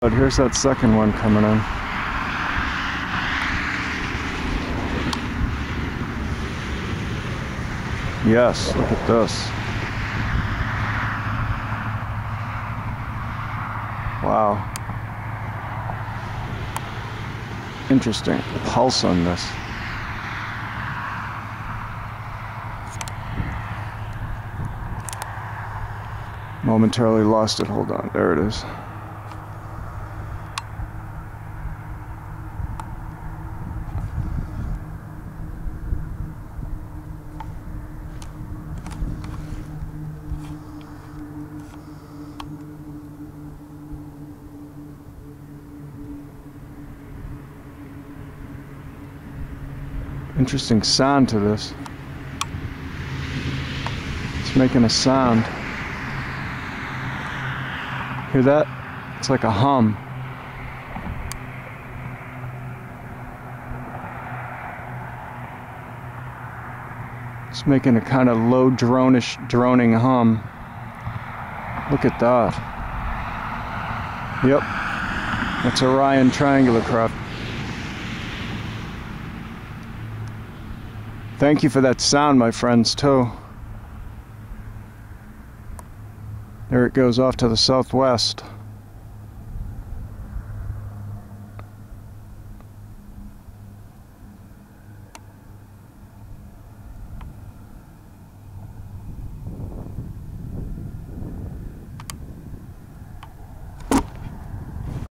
But here's that second one coming in. Yes, look at this. Wow. Interesting pulse on this. Momentarily lost it. Hold on. There it is. Interesting sound to this. It's making a sound. Hear that? It's like a hum. It's making a kind of low droning hum. Look at that. Yep. That's Orion triangular craft. Thank you for that sound, my friends, too. There it goes off to the southwest.